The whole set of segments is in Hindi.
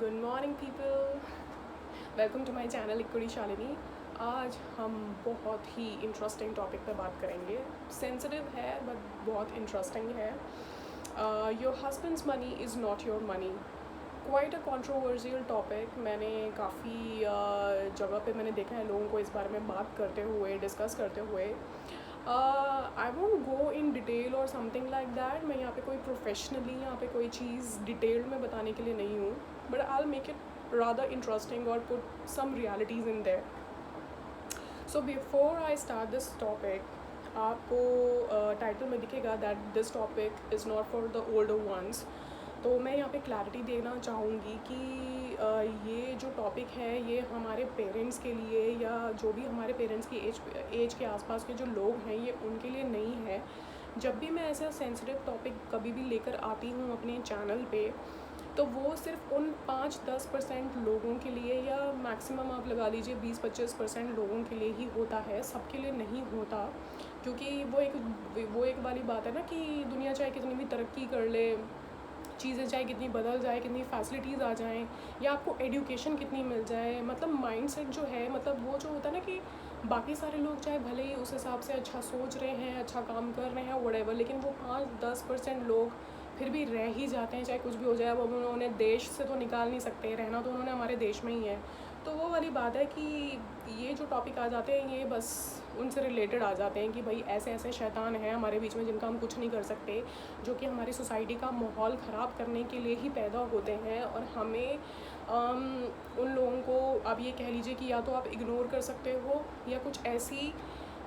Good morning people, welcome to my channel इक्कुड़ी शालिनी। आज हम बहुत ही इंटरेस्टिंग टॉपिक पे बात करेंगे। सेंसिटिव है बट बहुत इंटरेस्टिंग है। Your husband's money is not your money, quite a controversial topic. मैंने काफ़ी जगह पे मैंने देखा है लोगों को इस बारे में बात करते हुए, डिस्कस करते हुए। I won't go in detail और समथिंग लाइक दैट। मैं यहाँ पे कोई प्रोफेशनली यहाँ पे कोई चीज़ डिटेल में बताने के लिए नहीं हूँ, but I will make it rather interesting or put some realities in there. So before I start this topic, आपको टाइटल में दिखेगा that this topic is not for the older ones. तो मैं यहाँ पे क्लैरिटी देना चाहूँगी कि ये जो टॉपिक है ये हमारे पेरेंट्स के लिए या जो भी हमारे पेरेंट्स की एज के आसपास के जो लोग हैं ये उनके लिए नहीं है। जब भी मैं ऐसा सेंसिटिव टॉपिक कभी भी लेकर आती हूँ अपने चैनल पे, तो वो सिर्फ उन 5-10% लोगों के लिए या मैक्सिमम आप लगा लीजिए 20-25% लोगों के लिए ही होता है, सबके लिए नहीं होता। क्योंकि वो एक वाली बात है ना कि दुनिया चाहे कितनी भी तरक्की कर ले, चीज़ें चाहे कितनी बदल जाए, कितनी फैसिलिटीज़ आ जाएं, या आपको एजुकेशन कितनी मिल जाए, मतलब माइंडसेट जो है, मतलब वो जो होता है ना कि बाकी सारे लोग चाहे भले ही उस हिसाब से अच्छा सोच रहे हैं, अच्छा काम कर रहे हैं, व्हाटएवर, लेकिन वो 5-10% लोग फिर भी रह ही जाते हैं चाहे कुछ भी हो जाए। अब उन्होंने देश से तो निकाल नहीं सकते, रहना तो उन्होंने हमारे देश में ही है। तो वो वाली बात है कि ये जो टॉपिक आ जाते हैं ये बस उनसे रिलेटेड आ जाते हैं कि भाई ऐसे ऐसे शैतान हैं हमारे बीच में जिनका हम कुछ नहीं कर सकते, जो कि हमारी सोसाइटी का माहौल ख़राब करने के लिए ही पैदा होते हैं। और हमें उन लोगों को आप ये कह लीजिए कि या तो आप इग्नोर कर सकते हो या कुछ ऐसी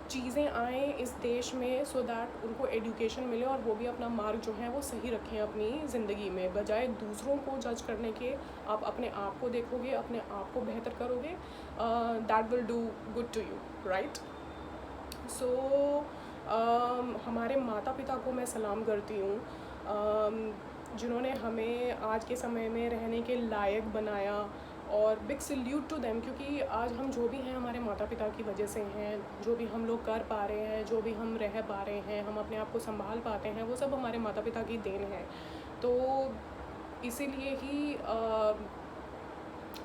चीज़ें आएँ इस देश में सो दैट उनको एजुकेशन मिले और वो भी अपना मार्ग जो है वो सही रखें अपनी ज़िंदगी में। बजाय दूसरों को जज करने के आप अपने आप को देखोगे, अपने आप को बेहतर करोगे, that will do good to you, right. So हमारे माता पिता को मैं सलाम करती हूँ, जिन्होंने हमें आज के समय में रहने के लायक बनाया, और बिग सल्यूट टू देम। क्योंकि आज हम जो भी हैं हमारे माता पिता की वजह से हैं। जो भी हम लोग कर पा रहे हैं, जो भी हम रह पा रहे हैं, हम अपने आप को संभाल पाते हैं, वो सब हमारे माता पिता की देन है। तो इसीलिए ही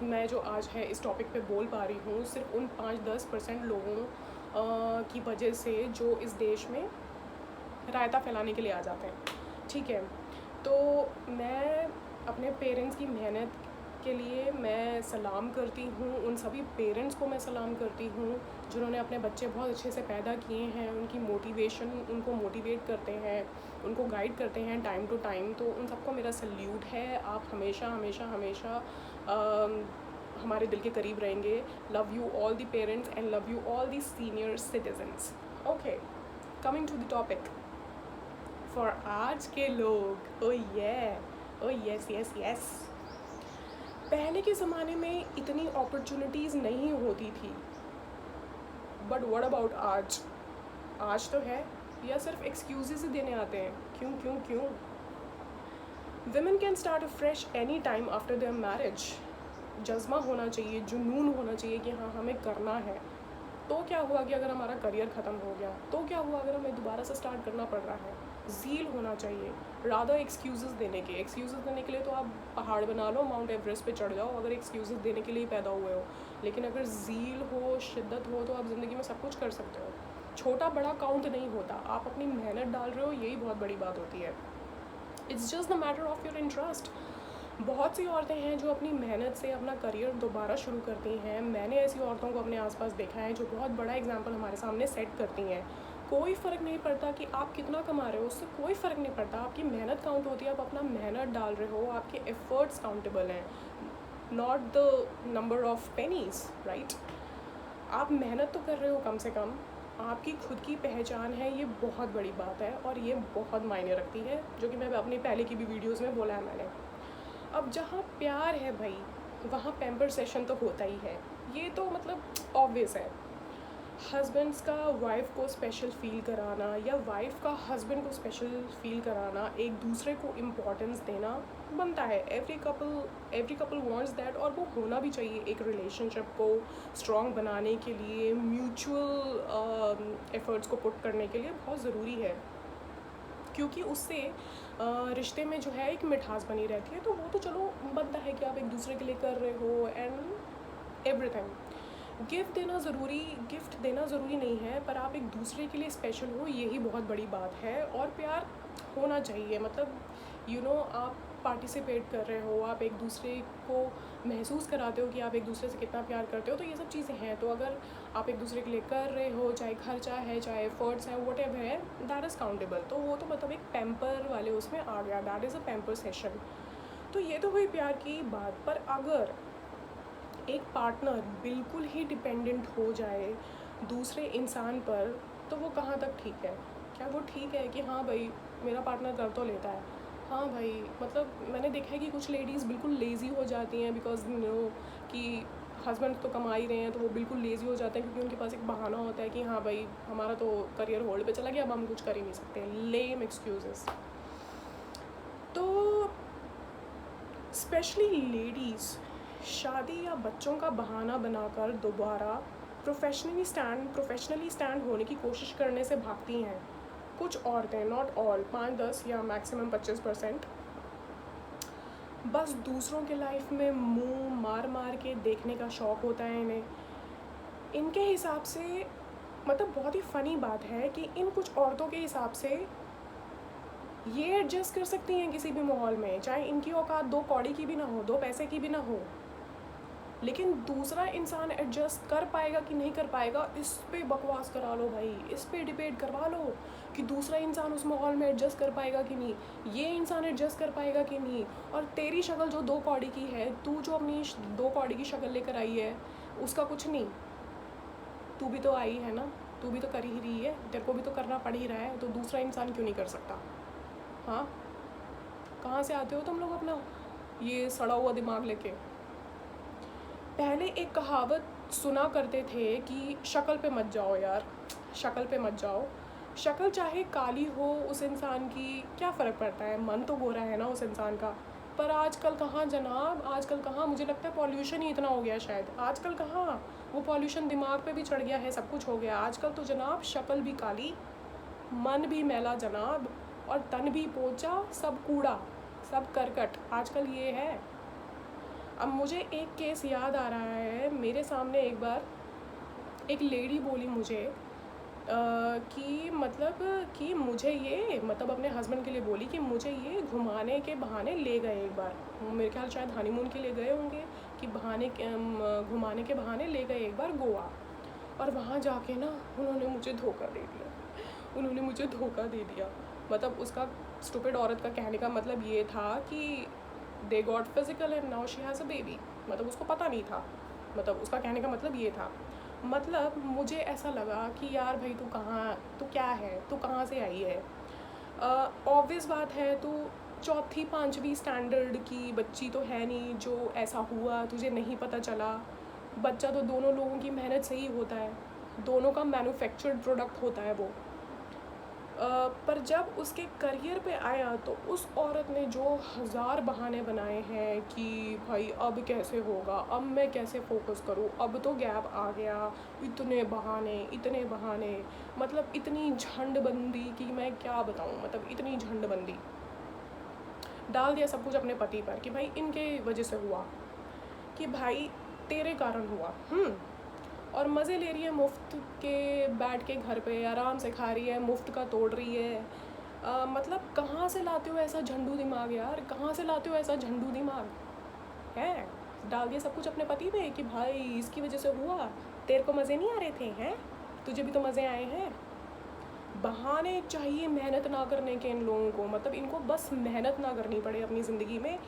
मैं जो आज है इस टॉपिक पे बोल पा रही हूँ सिर्फ उन 5-10% लोगों की वजह से जो इस देश में रायता फैलाने के लिए आ जाते हैं, ठीक है। तो मैं अपने पेरेंट्स की मेहनत के लिए मैं सलाम करती हूँ, उन सभी पेरेंट्स को मैं सलाम करती हूँ जिन्होंने अपने बच्चे बहुत अच्छे से पैदा किए हैं, उनकी मोटिवेशन, उनको मोटिवेट करते हैं, उनको गाइड करते हैं टाइम टू टाइम। तो उन सबको मेरा सल्यूट है। आप हमेशा हमेशा हमेशा हमारे दिल के करीब रहेंगे। Love you all the parents and love you all the senior citizens. Okay, coming to the topic for आज के लोग। Oh yes yes yes. पहले के ज़माने में इतनी अपॉर्चुनिटीज़ नहीं होती थी, बट व्हाट अबाउट आज? आज तो है, या सिर्फ एक्सक्यूजेस ही देने आते हैं? क्यों क्यों क्यों? Women can start fresh any time after their marriage. जज्बा होना चाहिए, जुनून होना चाहिए कि हाँ हमें करना है। तो क्या हुआ कि अगर हमारा करियर ख़त्म हो गया? तो क्या हुआ अगर हमें दोबारा से स्टार्ट करना पड़ रहा है? ज़ील होना चाहिए, रादर एक्सक्यूज़ेस देने के लिए तो आप पहाड़ बना लो, माउंट एवरेस्ट पे चढ़ जाओ, अगर एक्सक्यूज़ेस देने के लिए पैदा हुए हो। लेकिन अगर ज़ील हो, शिद्दत हो, तो आप ज़िंदगी में सब कुछ कर सकते हो। छोटा बड़ा काउंट नहीं होता, आप अपनी मेहनत डाल रहे हो, यही बहुत बड़ी बात होती है। It's just the matter of your interest. बहुत सी औरतें हैं जो अपनी मेहनत से अपना करियर दोबारा शुरू करती हैं। मैंने ऐसी औरतों को अपने आसपास देखा है जो बहुत बड़ा एग्जाम्पल हमारे सामने सेट करती हैं। कोई फ़र्क नहीं पड़ता कि आप कितना कमा रहे हो, उससे कोई फ़र्क नहीं पड़ता। आपकी मेहनत काउंट होती है, आप अपना मेहनत डाल रहे हो, आपके एफ़र्ट्स काउंटेबल हैं, not the number of pennies, right. आप मेहनत तो कर रहे हो, कम से कम आपकी खुद की पहचान है, ये बहुत बड़ी बात है और ये बहुत मायने रखती है, जो कि मैं अपनी पहले की भी वीडियोज़ में बोला है मैंने। अब जहाँ प्यार है भाई, वहाँ पैम्पर सेशन तो होता ही है, ये तो मतलब ऑब्वियस है। हस्बैंड्स का वाइफ को स्पेशल फ़ील कराना या वाइफ का हस्बैंड को स्पेशल फ़ील कराना, एक दूसरे को इम्पोर्टेंस देना बनता है। एवरी कपल वांट्स दैट, और वो होना भी चाहिए एक रिलेशनशिप को स्ट्रॉन्ग बनाने के लिए, म्यूचुअल एफ़र्ट्स को पुट करने के लिए बहुत ज़रूरी है। क्योंकि उससे रिश्ते में जो है एक मिठास बनी रहती है। तो वो तो चलो बनता है कि आप एक दूसरे के लिए कर रहे हो एंड एवरीथिंग। गिफ्ट देना ज़रूरी नहीं है, पर आप एक दूसरे के लिए स्पेशल हो, यही बहुत बड़ी बात है। और प्यार होना चाहिए, मतलब आप पार्टिसिपेट कर रहे हो, आप एक दूसरे को महसूस कराते हो कि आप एक दूसरे से कितना प्यार करते हो, तो ये सब चीज़ें हैं। तो अगर आप एक दूसरे के लिए कर रहे हो, चाहे खर्चा है, चाहे एफर्ट्स हैं, वट एवर है, दैट इज़ काउंटेबल। तो वो तो मतलब एक पैम्पर वाले उसमें आ गया, that is a pamper session. तो ये तो हुई प्यार की बात। पर अगर एक पार्टनर बिल्कुल ही डिपेंडेंट हो जाए दूसरे इंसान पर, तो वो कहाँ तक ठीक है? क्या वो ठीक है कि हाँ भाई मेरा पार्टनर कर तो लेता है, हाँ भाई, मतलब मैंने देखा है कि कुछ लेडीज़ बिल्कुल लेज़ी हो जाती हैं बिकॉज कि हस्बैंड तो कमा ही रहे हैं, तो वो बिल्कुल लेज़ी हो जाते हैं क्योंकि उनके पास एक बहाना होता है कि हाँ भाई हमारा तो करियर होल्ड पे चला गया, अब हम कुछ कर ही नहीं सकते। लेम एक्सक्यूजेस। तो स्पेशली लेडीज़ शादी या बच्चों का बहाना बनाकर दोबारा प्रोफेशनली स्टैंड होने की कोशिश करने से भागती हैं। कुछ औरतें, नॉट ऑल, 5-10 या मैक्सिमम 25%, बस दूसरों के लाइफ में मुंह मार मार के देखने का शौक़ होता है इन्हें। इनके हिसाब से, मतलब बहुत ही फ़नी बात है कि इन कुछ औरतों के हिसाब से ये एडजस्ट कर सकती हैं किसी भी माहौल में, चाहे इनकी औकात 2 कौड़ी की भी ना हो, 2 पैसे की भी ना हो, लेकिन दूसरा इंसान एडजस्ट कर पाएगा कि नहीं कर पाएगा, इस पे बकवास करा लो भाई, इस पे डिबेट करवा लो कि दूसरा इंसान उस माहौल में एडजस्ट कर पाएगा कि नहीं, ये इंसान एडजस्ट कर पाएगा कि नहीं। और तेरी शक्ल जो 2 कौड़ी की है, तू जो अपनी 2 कौड़ी की शक्ल लेकर आई है, उसका कुछ नहीं। तू भी तो आई है ना, तू भी तो कर ही रही है, तेरे को भी तो करना पड़ ही रहा है, तो दूसरा इंसान क्यों नहीं कर सकता? हाँ, कहाँ से आते हो तुम लोग अपना ये सड़ा हुआ दिमाग लेके? पहले एक कहावत सुना करते थे कि शक्ल पे मत जाओ यार, शक्ल पे मत जाओ। शक्ल चाहे काली हो उस इंसान की, क्या फ़र्क पड़ता है, मन तो गोरा है ना उस इंसान का। पर आजकल कहाँ जनाब, आजकल कहाँ, मुझे लगता है पॉल्यूशन ही इतना हो गया शायद। आजकल कहाँ वो पॉल्यूशन दिमाग पे भी चढ़ गया है, सब कुछ हो गया आजकल तो जनाब। शक्ल भी काली, मन भी मैला जनाब, और तन भी पोचा, सब कूड़ा, सब करकट, आजकल ये है। अब मुझे एक केस याद आ रहा है, मेरे सामने एक बार एक लेडी बोली मुझे कि मतलब कि मुझे ये, मतलब अपने हस्बैंड के लिए बोली कि मुझे ये घुमाने के बहाने ले गए एक बार, मेरे ख्याल शायद हनीमून के लिए गए होंगे, कि घुमाने के बहाने ले गए एक बार गोवा। और वहाँ जाके ना उन्होंने मुझे धोखा दे दिया, उन्होंने मुझे धोखा दे दिया। मतलब उसका स्टूपिड औरत का कहने का मतलब ये था कि they got physical and now she has a baby, मतलब उसको पता नहीं था, मतलब उसका कहने का मतलब ये था। मतलब मुझे ऐसा लगा कि यार भाई तू कहाँ, तू क्या है, तू कहाँ से आई है? ऑब्वियस बात है, तू 4th-5वीं स्टैंडर्ड की बच्ची तो है नहीं जो ऐसा हुआ तुझे नहीं पता चला। बच्चा तो दोनों लोगों की मेहनत से ही होता है, दोनों का मैन्युफैक्चर्ड प्रोडक्ट होता है वो। पर जब उसके करियर पे आया तो उस औरत ने जो 1000 बहाने बनाए हैं कि भाई अब कैसे होगा, अब मैं कैसे फोकस करूँ, अब तो गैप आ गया, इतने बहाने, मतलब इतनी झंडबंदी कि मैं क्या बताऊँ, मतलब इतनी झंडबंदी डाल दिया सब कुछ अपने पति पर कि भाई इनके वजह से हुआ, कि भाई तेरे कारण हुआ। और मज़े ले रही है मुफ्त के, बैठ के घर पे आराम से खा रही है, मुफ्त का तोड़ रही है। मतलब कहाँ से लाते हो ऐसा झंडू दिमाग यार, कहाँ से लाते हो ऐसा झंडू दिमाग है? डाल दिया सब कुछ अपने पति पे कि भाई इसकी वजह से हुआ, तेरे को मज़े नहीं आ रहे थे हैं, तुझे भी तो मज़े आए हैं। बहाने चाहिए मेहनत ना करने के इन लोगों को, मतलब इनको बस मेहनत ना करनी पड़े अपनी ज़िंदगी में।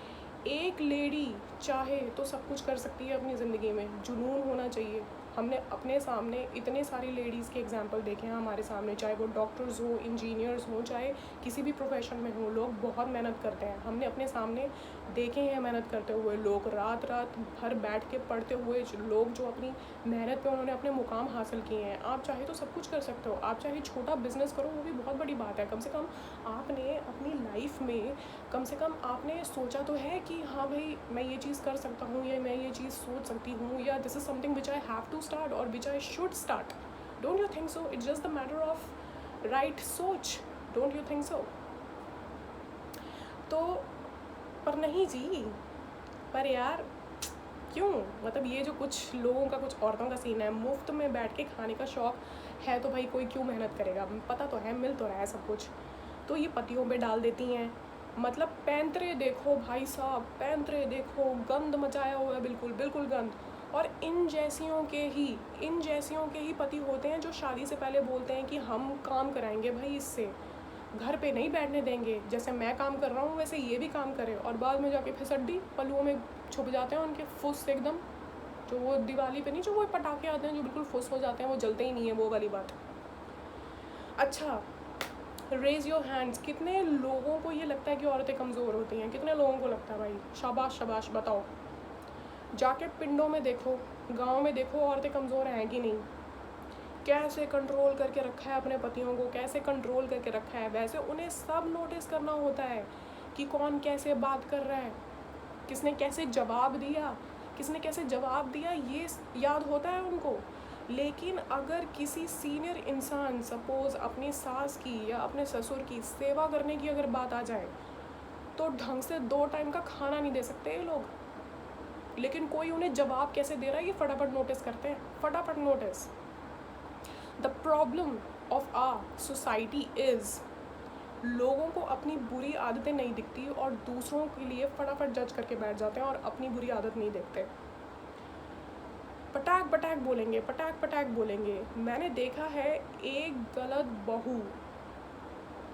एक लेडी चाहे तो सब कुछ कर सकती है अपनी ज़िंदगी में, जुनून होना चाहिए। हमने अपने सामने इतने सारी लेडीज़ के एग्जांपल देखे हैं हमारे सामने, चाहे वो डॉक्टर्स हो, इंजीनियर्स हो, चाहे किसी भी प्रोफेशन में हो, लोग बहुत मेहनत करते हैं। हमने अपने सामने देखे हैं मेहनत करते हुए लोग, रात रात भर बैठ के पढ़ते हुए लोग, जो अपनी मेहनत पे उन्होंने अपने मुकाम हासिल किए हैं। आप चाहे तो सब कुछ कर सकते हो, आप चाहे छोटा बिजनेस करो, वो भी बहुत बड़ी बात है। कम से कम आपने अपनी लाइफ में, कम से कम आपने सोचा तो है कि हाँ भाई मैं ये चीज़ कर सकता हूँ, या मैं ये चीज़ सोच सकती हूँ, या this is something which I have to start और which I should start. Don't you think so? It's just the matter of right सोच, डोंट यू थिंक सो? तो पर नहीं जी, पर यार क्यों, मतलब ये जो कुछ लोगों का, कुछ औरतों का सीन है, मुफ्त में बैठ के खाने का शौक़ है तो भाई कोई क्यों मेहनत करेगा, पता तो है मिल तो रहा है सब कुछ, तो ये पतियों पे डाल देती हैं। मतलब पैंतरे देखो भाई साहब, पैंतरे देखो, गंद मचाया हुआ है, बिल्कुल बिल्कुल गंद। और इन जैसियों के ही पति होते हैं जो शादी से पहले बोलते हैं कि हम काम कराएंगे भाई इससे, घर पे नहीं बैठने देंगे, जैसे मैं काम कर रहा हूँ वैसे ये भी काम करे, और बाद में जाके फिसड्डी पल्लुओं में छुप जाते हैं उनके फुस एकदम, जो वो दिवाली पे नहीं, जो वो पटाखे आते हैं जो बिल्कुल फुस हो जाते हैं, वो जलते ही नहीं है, वो वाली बात। अच्छा, रेज़ योर हैंड्स, कितने लोगों को ये लगता है कि औरतें कमज़ोर होती हैं, कितने लोगों को लगता है भाई, शाबाश शाबाश, बताओ। जाके पिंडों में देखो, गाँव में देखो, औरतें कमज़ोर हैं कि नहीं, कैसे कंट्रोल करके रखा है अपने पतियों को, कैसे कंट्रोल करके रखा है। वैसे उन्हें सब नोटिस करना होता है कि कौन कैसे बात कर रहा है, किसने कैसे जवाब दिया, ये याद होता है उनको। लेकिन अगर किसी सीनियर इंसान, सपोज़ अपनी सास की या अपने ससुर की सेवा करने की अगर बात आ जाए, तो ढंग से 2 टाइम का खाना नहीं दे सकते ये लोग, लेकिन कोई उन्हें जवाब कैसे दे रहा है ये फटाफट नोटिस करते हैं, फटाफट notice. The problem of a society is, लोगों को अपनी बुरी आदतें नहीं दिखती और दूसरों के लिए फटाफट जज करके बैठ जाते हैं और अपनी बुरी आदत नहीं देखते। पटाख पटाख बोलेंगे। मैंने देखा है, एक गलत बहू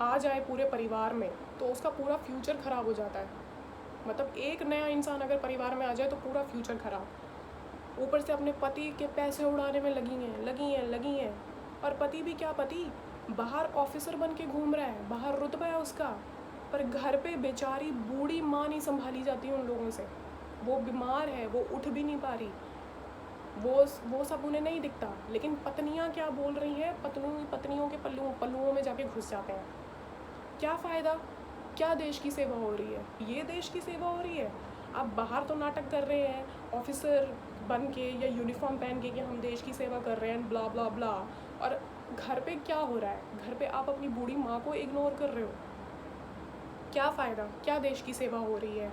आ जाए पूरे परिवार में तो उसका पूरा फ्यूचर ख़राब हो जाता है। मतलब एक नया इंसान अगर परिवार में आ जाए तो पूरा फ्यूचर ख़राब, ऊपर से अपने पति के पैसे उड़ाने में लगी हैं। और पति भी क्या, पति बाहर ऑफिसर बन के घूम रहा है, बाहर रुतबा है उसका, पर घर पे बेचारी बूढ़ी माँ नहीं संभाली जाती उन लोगों से, वो बीमार है, वो उठ भी नहीं पा रही, वो सब उन्हें नहीं दिखता। लेकिन पत्नियाँ क्या बोल रही हैं, पत्नियों के पल्लुओं में जाके घुस जाते हैं। क्या फ़ायदा, क्या देश की सेवा हो रही है, ये देश की सेवा हो रही है। आप बाहर तो नाटक कर रहे हैं ऑफिसर बन के या यूनिफॉर्म पहन के कि हम देश की सेवा कर रहे हैं, ब्ला ब्ला ब्ला, और घर पे क्या हो रहा है, घर पे आप अपनी बूढ़ी माँ को इग्नोर कर रहे हो। क्या फ़ायदा, क्या देश की सेवा हो रही है।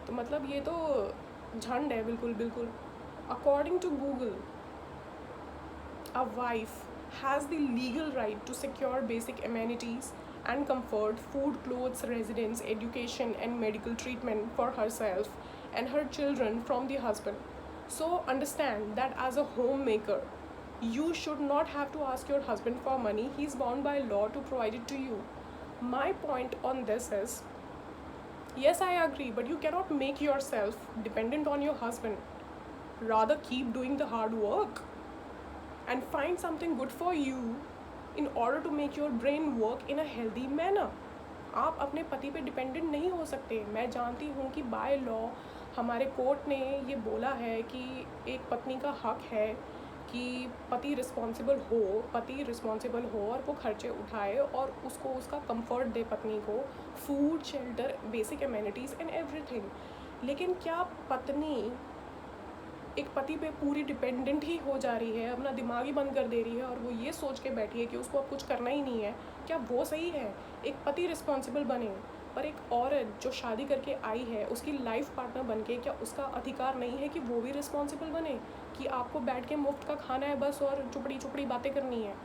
तो मतलब ये तो झंड है, बिल्कुल बिल्कुल। According to Google, a wife has the legal right to secure basic amenities and comfort, food, clothes, residence, education, and medical treatment for herself and her children from the husband. So understand that as a homemaker, you should not have to ask your husband for money. He is bound by law to provide it to you. My point on this is, yes, I agree, but you cannot make yourself dependent on your husband. Rather keep doing the hard work and find something good for you in order to make your brain work in a healthy manner. आप अपने पति पे डिपेंडेंट नहीं हो सकते। मैं जानती हूँ कि बाय लॉ हमारे कोर्ट ने ये बोला है कि एक पत्नी का हक है कि पति रिस्पॉन्सिबल हो और वो खर्चे उठाए और उसको उसका कंफर्ट दे पत्नी को, food, shelter, basic amenities and everything. लेकिन क्या पत्नी एक पति पे पूरी डिपेंडेंट ही हो जा रही है, अपना दिमाग ही बंद कर दे रही है और वो ये सोच के बैठी है कि उसको अब कुछ करना ही नहीं है, क्या वो सही है? एक पति रिस्पॉन्सिबल बने, पर एक औरत जो शादी करके आई है उसकी लाइफ पार्टनर बन के क्या उसका अधिकार नहीं है कि वो भी रिस्पॉन्सिबल बने, कि आपको बैठ के मुफ्त का खाना है बस और चुपड़ी बातें करनी है।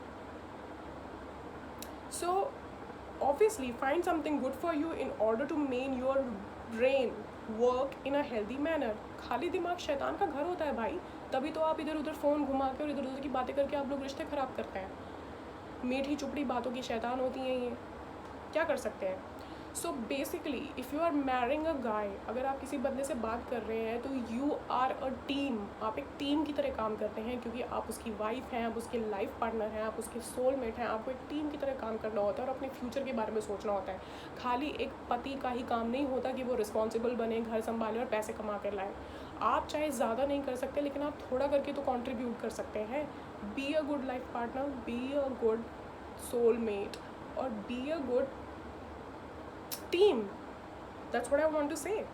सो obviously find something good for you in order to make your brain work in a healthy manner. खाली दिमाग शैतान का घर होता है भाई, तभी तो आप इधर उधर फ़ोन घुमा के और इधर उधर की बातें करके आप लोग रिश्ते ख़राब करते हैं। मीठी चुपड़ी बातों की शैतान होती हैं ये, क्या कर सकते हैं। So basically if you are marrying a guy, अगर आप किसी बंदे से बात कर रहे हैं तो यू आर अ टीम, आप एक टीम की तरह काम करते हैं, क्योंकि आप उसकी वाइफ हैं, आप उसके लाइफ पार्टनर हैं, आप उसके सोलमेट हैं। आपको एक टीम की तरह काम करना होता है और अपने फ्यूचर के बारे में सोचना होता है। खाली एक पति का ही काम नहीं होता कि वो रिस्पॉन्सिबल बने, घर संभाले और पैसे कमा कर लाए। आप चाहे ज़्यादा नहीं कर सकते, लेकिन आप थोड़ा करके तो कॉन्ट्रीब्यूट कर सकते हैं। Be a good life partner, be a good soulmate, और be a good team. That's what I want to say.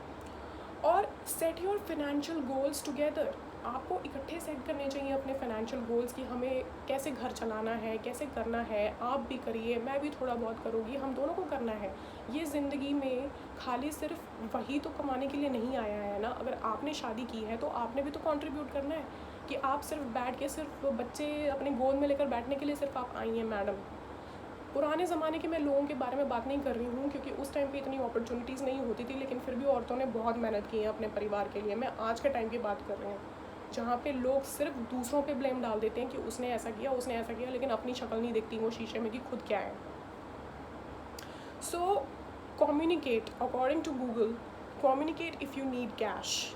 और set your financial goals together. आपको इकट्ठे सेट करने चाहिए अपने फाइनेंशियल गोल्स कि हमें कैसे घर चलाना है, कैसे करना है। आप भी करिए, मैं भी थोड़ा बहुत करूँगी, हम दोनों को करना है। ये ज़िंदगी में खाली सिर्फ वही तो कमाने के लिए नहीं आया है ना। अगर आपने शादी की है तो आपने भी तो कंट्रीब्यूट करना है, कि आप सिर्फ बैठ के सिर्फ बच्चे अपने गोद में लेकर बैठने के लिए सिर्फ आप आई हैं मैडम। पुराने ज़माने के मैं लोगों के बारे में बात नहीं कर रही हूँ, क्योंकि उस टाइम पे इतनी अपॉर्चुनिटीज़ नहीं होती थी, लेकिन फिर भी औरतों ने बहुत मेहनत की है अपने परिवार के लिए। मैं आज के टाइम की बात कर रही हूँ, जहाँ पे लोग सिर्फ दूसरों पे ब्लेम डाल देते हैं कि उसने ऐसा किया, उसने ऐसा किया, लेकिन अपनी शक्ल नहीं देखती वो शीशे में कि खुद क्या है। So communicate according to Google, communicate if you need cash.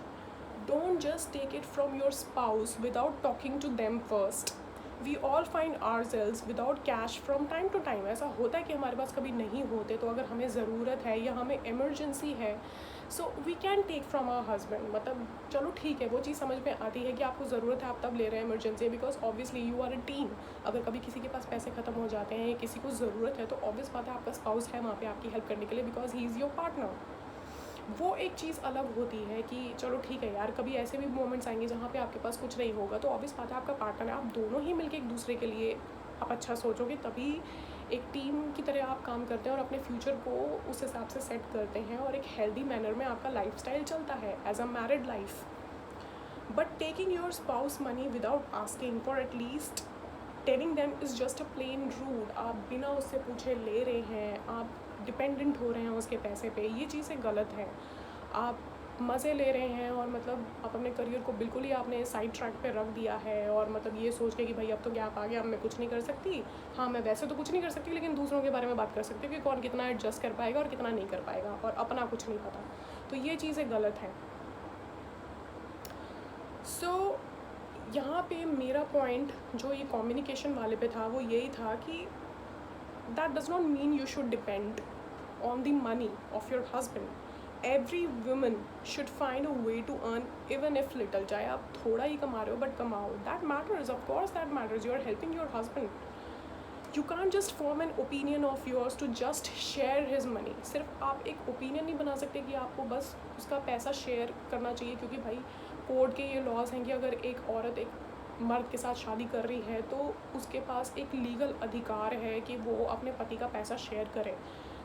Don't just take it from your spouse without talking to them first. We all find ourselves without cash from time to time. ऐसा होता है कि हमारे पास कभी नहीं होते, तो अगर हमें ज़रूरत है या हमें इमरजेंसी है, so we can take from our husband. मतलब चलो ठीक है, वो चीज़ समझ में आती है कि आपको ज़रूरत है, आप तब ले रहे हैं emergency, because obviously you are a team. अगर कभी किसी के पास पैसे ख़त्म हो जाते हैं या किसी को ज़रूरत है, तो ऑब्वियस बात है आपका स्पाउस है वहाँ पे आपकी हेल्प करने के लिए, because he is your partner. वो एक चीज़ अलग होती है कि चलो ठीक है यार, कभी ऐसे भी मोमेंट्स आएंगे जहाँ पे आपके पास कुछ नहीं होगा, तो ऑब्वियस बात है आपका पार्टनर है, आप दोनों ही मिलके एक दूसरे के लिए आप अच्छा सोचोगे, तभी एक टीम की तरह आप काम करते हैं और अपने फ्यूचर को उस हिसाब से सेट करते हैं, और एक हेल्दी मैनर में आपका लाइफस्टाइल चलता है as a married life. But taking your spouse money without asking for at least telling them is just a plain rude. आप बिना उससे पूछे ले रहे हैं, आप डिपेंडेंट हो रहे हैं उसके पैसे पे, ये चीज़ें गलत है। आप मज़े ले रहे हैं और मतलब आप अपने करियर को बिल्कुल ही आपने साइड ट्रैक पे रख दिया है, और मतलब ये सोच के कि भाई अब तो गैप आ गया, अब मैं कुछ नहीं कर सकती। हाँ, मैं वैसे तो कुछ नहीं कर सकती, लेकिन दूसरों के बारे में बात कर सकती हूँ कि कौन कितना एडजस्ट कर पाएगा और कितना नहीं कर पाएगा, और अपना कुछ नहीं पता। तो ये चीज़ें गलत हैं। सो यहाँ पे मेरा पॉइंट जो ये कम्युनिकेशन वाले पे था वो यही था कि that does not mean you should depend on the money of your husband. Every woman should find a way to earn even if little. चाहे आप थोड़ा ही कमा रहे हो बट कमाओ, that matters, of course that matters, you are helping your husband. You can't just form an opinion of yours to just share his money. सिर्फ आप एक ओपिनियन नहीं बना सकते कि आपको बस उसका पैसा शेयर करना चाहिए, क्योंकि भाई कोर्ट के ये लॉज हैं कि अगर एक औरत एक मर्द के साथ शादी कर रही है तो उसके पास एक लीगल अधिकार है कि वो अपने पति का पैसा शेयर करे।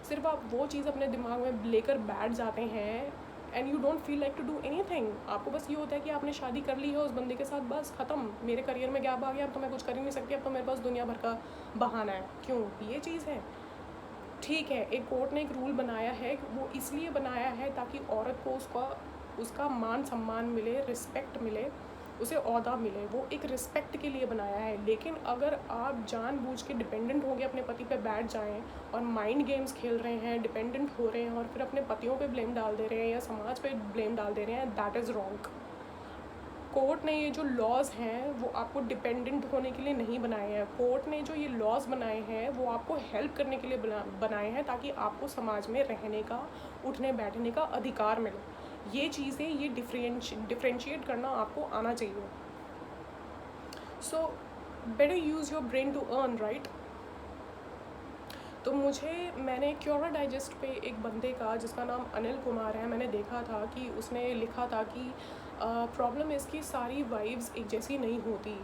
सिर्फ आप वो चीज़ अपने दिमाग में लेकर बैठ जाते हैं and you don't feel like to do anything. आपको बस ये होता है कि आपने शादी कर ली है उस बंदे के साथ, बस ख़त्म, मेरे करियर में गैप आ गया, अब तो मैं कुछ कर ही नहीं सकती, अब तो मेरे पास दुनिया भर का बहाना है। क्यों? ये चीज़ है। ठीक है, एक कोर्ट ने एक रूल बनाया है, वो इसलिए बनाया है ताकि औरत को उसका मान सम्मान मिले, रिस्पेक्ट मिले, उसे ओहदा मिले, वो एक रिस्पेक्ट के लिए बनाया है। लेकिन अगर आप जानबूझ के डिपेंडेंट हो गए अपने पति पे बैठ जाएं और माइंड गेम्स खेल रहे हैं, डिपेंडेंट हो रहे हैं और फिर अपने पतियों पे ब्लेम डाल दे रहे हैं या समाज पे ब्लेम डाल दे रहे हैं, दैट इज़ रॉन्ग। कोर्ट ने ये जो लॉज़ हैं वो आपको डिपेंडेंट होने के लिए नहीं बनाए हैं। कोर्ट ने जो ये लॉज़ बनाए हैं वो आपको हेल्प करने के लिए बनाए हैं, ताकि आपको समाज में रहने का, उठने बैठने का अधिकार मिले। ये चीज़ें, ये डिफ्रेंशिएट करना आपको आना चाहिए। So better use your brain to earn, right. तो मैंने क्योरा डाइजेस्ट पे एक बंदे का जिसका नाम अनिल कुमार है, मैंने देखा था कि उसने लिखा था कि प्रॉब्लम इसकी सारी वाइव्स एक जैसी नहीं होती।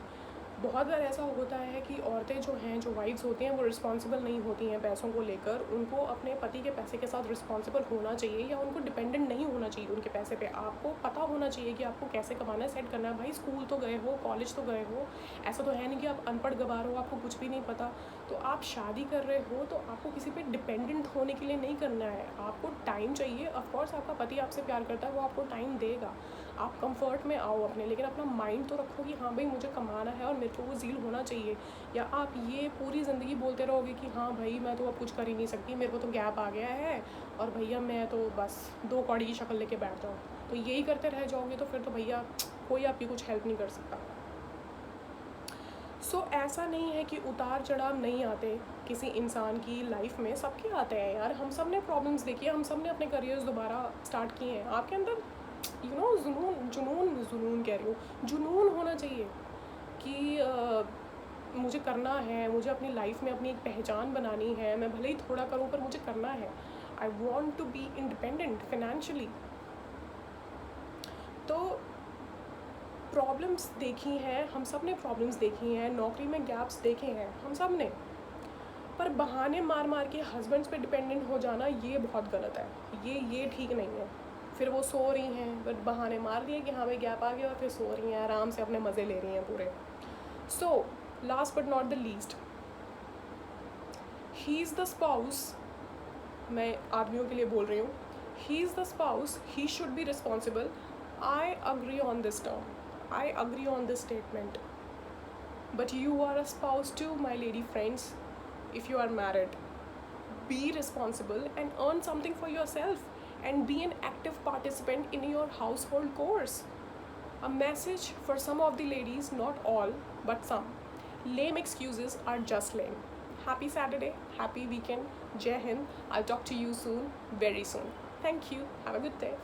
बहुत बार ऐसा होता है कि औरतें जो हैं, जो वाइफ्स होती हैं, वो रिस्पॉन्सिबल नहीं होती हैं पैसों को लेकर। उनको अपने पति के पैसे के साथ रिस्पॉन्सिबल होना चाहिए, या उनको डिपेंडेंट नहीं होना चाहिए उनके पैसे पे। आपको पता होना चाहिए कि आपको कैसे कमाना है, सेट करना है। भाई स्कूल तो गए हो, कॉलेज तो गए हो, ऐसा तो है नहीं कि आप अनपढ़ गवार हो, आपको कुछ भी नहीं पता। तो आप शादी कर रहे हो तो आपको किसी पे डिपेंडेंट होने के लिए नहीं करना है, आपको टाइम चाहिए। ऑफकोर्स आपका पति आपसे प्यार करता है, वो आपको टाइम देगा, आप कंफर्ट में आओ अपने, लेकिन अपना माइंड तो रखो कि हाँ भाई मुझे कमाना है और मेरे को वो ज़ील होना चाहिए। या आप ये पूरी ज़िंदगी बोलते रहोगे कि हाँ भाई मैं तो अब कुछ कर ही नहीं सकती, मेरे को तो गैप आ गया है और भैया मैं तो बस 2 कौड़ी की शक्ल लेके बैठ जाऊँ, तो यही करते रह जाओगे तो फिर तो भैया कोई आपकी कुछ हेल्प नहीं कर सकता। सो ऐसा नहीं है कि उतार चढ़ाव नहीं आते किसी इंसान की लाइफ में, सबके आते हैं यार। हम सब ने प्रॉब्लम्स देखी है, हम सब ने अपने करियर्स दोबारा स्टार्ट किए हैं। आपके अंदर जुनून कह रही हूँ, जुनून होना चाहिए कि मुझे करना है, मुझे अपनी लाइफ में अपनी एक पहचान बनानी है, मैं भले ही थोड़ा करूँ पर मुझे करना है। I want to be independent financially. Problems देखी हैं, हम सब ने प्रॉब्लम्स देखी हैं, नौकरी में गैप्स देखे हैं हम सब ने, पर बहाने मार मार के हस्बैंड्स पे डिपेंडेंट हो जाना ये बहुत गलत है, ये ठीक नहीं है। फिर वो सो रही हैं बट बहाने मार दिए कि हाँ भाई गैप आ गया, और फिर सो रही हैं आराम से, अपने मज़े ले रही हैं पूरे। So last but not the least, he is the spouse, मैं आदमियों के लिए बोल रही हूँ, he is the spouse, he should be responsible. I agree on this term, I agree on this statement, but you are a spouse too, my lady friends. If you are married, be responsible and earn something for yourself and be an active participant in your household chores. A message for some of the ladies, not all, but some. Lame excuses are just lame. Happy Saturday, happy weekend, Jai Hind. I'll talk to you soon, very soon. Thank you. Have a good day.